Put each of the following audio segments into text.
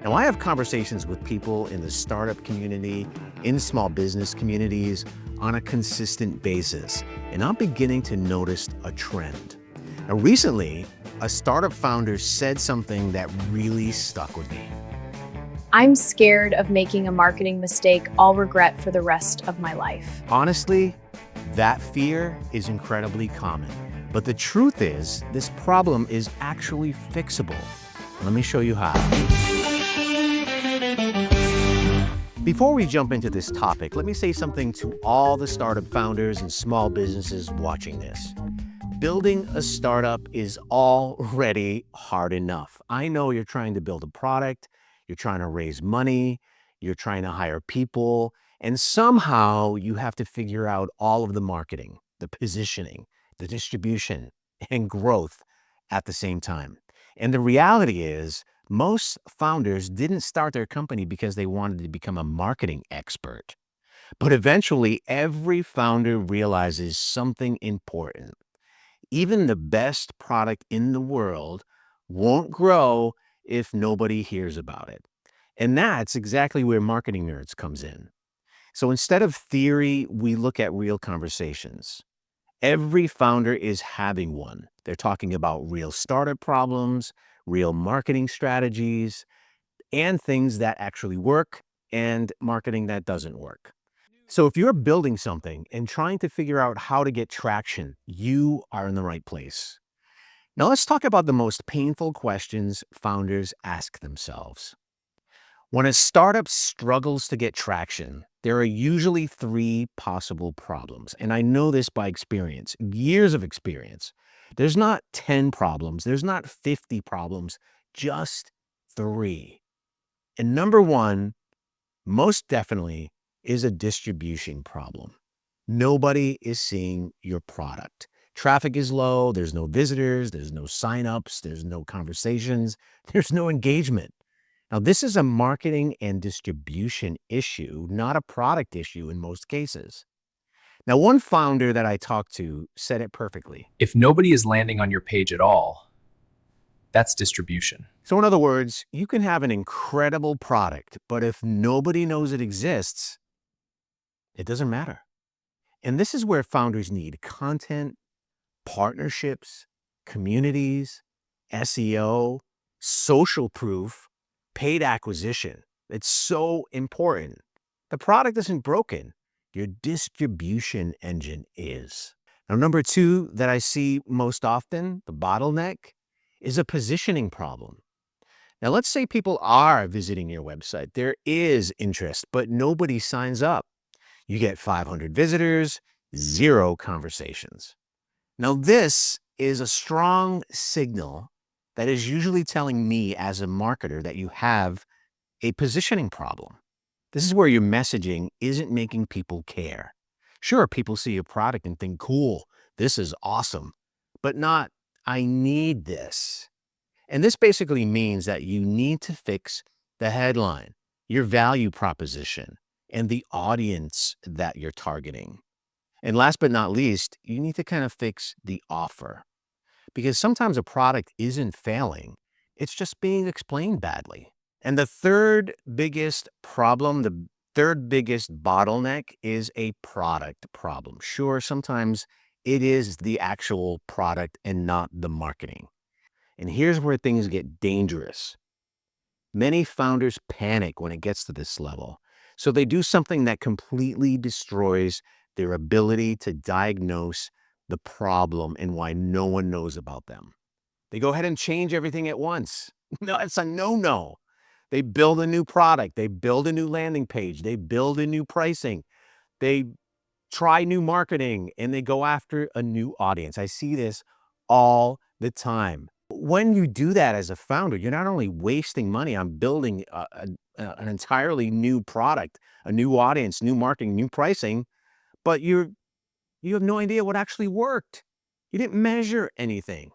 Now, I have conversations with people in the startup community, in small business communities on a consistent basis, and I'm beginning to notice a trend. Now, recently, a startup founder said something that really stuck with me. I'm scared of making a marketing mistake I'll regret for the rest of my life. Honestly, that fear is incredibly common. But the truth is, this problem is actually fixable. Let me show you how. Before we jump into this topic, let me say something to all the startup founders and small businesses watching this. Building a startup is already hard enough. I know you're trying to build a product, you're trying to raise money, you're trying to hire people, and somehow you have to figure out all of the marketing, the positioning, the distribution, and growth at the same time. And the reality is, most founders didn't start their company because they wanted to become a marketing expert. But eventually, every founder realizes something important. Even the best product in the world won't grow if nobody hears about it. And that's exactly where Marketing Nerds comes in. So instead of theory, we look at real conversations. Every founder is having one. They're talking about real startup problems, real marketing strategies, and things that actually work and marketing that doesn't work. So if you're building something and trying to figure out how to get traction, you are in the right place. Now let's talk about the most painful questions founders ask themselves. When a startup struggles to get traction, there are usually three possible problems. And I know this by experience, years of experience. There's not 10 problems, there's not 50 problems, just three. And number one, most definitely, is a distribution problem. Nobody is seeing your product. Traffic is low, there's no visitors, there's no signups, there's no conversations, there's no engagement. Now, this is a marketing and distribution issue, not a product issue in most cases. Now, one founder that I talked to said it perfectly. If nobody is landing on your page at all, that's distribution. So in other words, you can have an incredible product, but if nobody knows it exists, it doesn't matter. And this is where founders need content, partnerships, communities, SEO, social proof, paid acquisition. It's so important. The product isn't broken. Your distribution engine is. Now, number two that I see most often, the bottleneck, is a positioning problem. Now, let's say people are visiting your website. There is interest, but nobody signs up. You get 500 visitors, 0 conversations. Now, this is a strong signal that is usually telling me as a marketer that you have a positioning problem. This is where your messaging isn't making people care. Sure, people see your product and think, cool, this is awesome, but not, I need this. And this basically means that you need to fix the headline, your value proposition, and the audience that you're targeting. And last but not least, you need to kind of fix the offer. Because sometimes a product isn't failing, it's just being explained badly. And the third biggest problem, the third biggest bottleneck is a product problem. Sure, sometimes it is the actual product and not the marketing. And here's where things get dangerous. Many founders panic when it gets to this level. So they do something that completely destroys their ability to diagnose the problem and why no one knows about them. They go ahead and change everything at once. No, it's a no-no. They build a new product. They build a new landing page. They build a new pricing. They try new marketing and they go after a new audience. I see this all the time. When you do that as a founder, you're not only wasting money on building an entirely new product, a new audience, new marketing, new pricing, but you have no idea what actually worked. You didn't measure anything.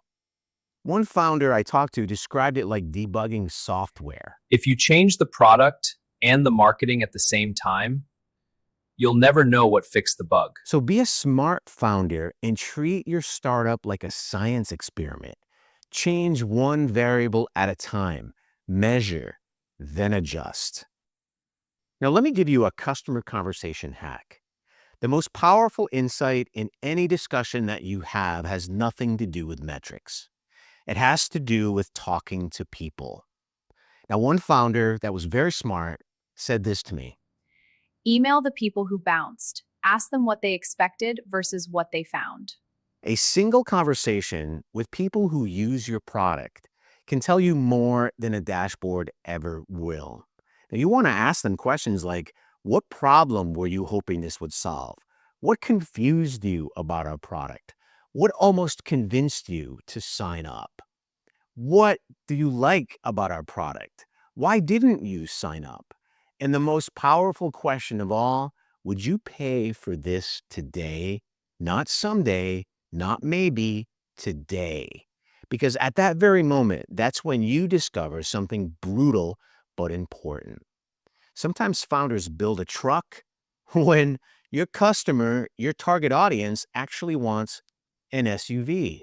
One founder I talked to described it like debugging software. If you change the product and the marketing at the same time, you'll never know what fixed the bug. So be a smart founder and treat your startup like a science experiment. Change one variable at a time. Measure, then adjust. Now, let me give you a customer conversation hack. The most powerful insight in any discussion that you have has nothing to do with metrics. It has to do with talking to people. Now, one founder that was very smart said this to me. Email the people who bounced. Ask them what they expected versus what they found. A single conversation with people who use your product can tell you more than a dashboard ever will. Now, you want to ask them questions like, what problem were you hoping this would solve? What confused you about our product? What almost convinced you to sign up? What do you like about our product? Why didn't you sign up? And the most powerful question of all, would you pay for this today? Not someday, not maybe, today. Because at that very moment, that's when you discover something brutal but important. Sometimes founders build a truck when your customer, your target audience, actually wants an SUV.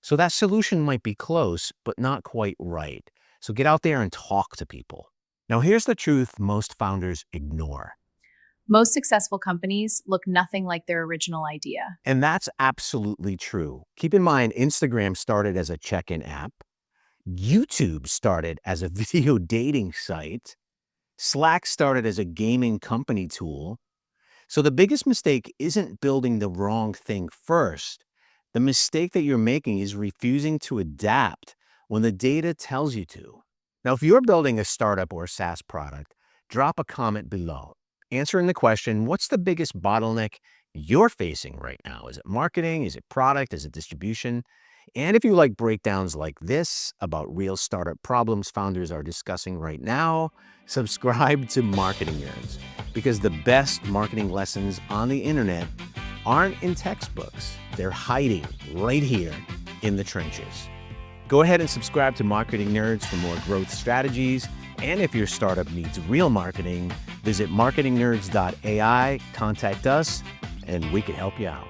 So that solution might be close, but not quite right. So get out there and talk to people. Now, here's the truth most founders ignore. Most successful companies look nothing like their original idea. And that's absolutely true. Keep in mind, Instagram started as a check-in app. YouTube started as a video dating site. Slack started as a gaming company tool. So the biggest mistake isn't building the wrong thing first. The mistake that you're making is refusing to adapt when the data tells you to. Now, if you're building a startup or a SaaS product, drop a comment below, answering the question, what's the biggest bottleneck you're facing right now? Is it marketing? Is it product? Is it distribution? And if you like breakdowns like this about real startup problems founders are discussing right now, subscribe to Marketing Nerds, because the best marketing lessons on the internet aren't in textbooks. They're hiding right here in the trenches. Go ahead and subscribe to Marketing Nerds for more growth strategies. And if your startup needs real marketing, visit marketingnerds.ai, contact us, and we can help you out.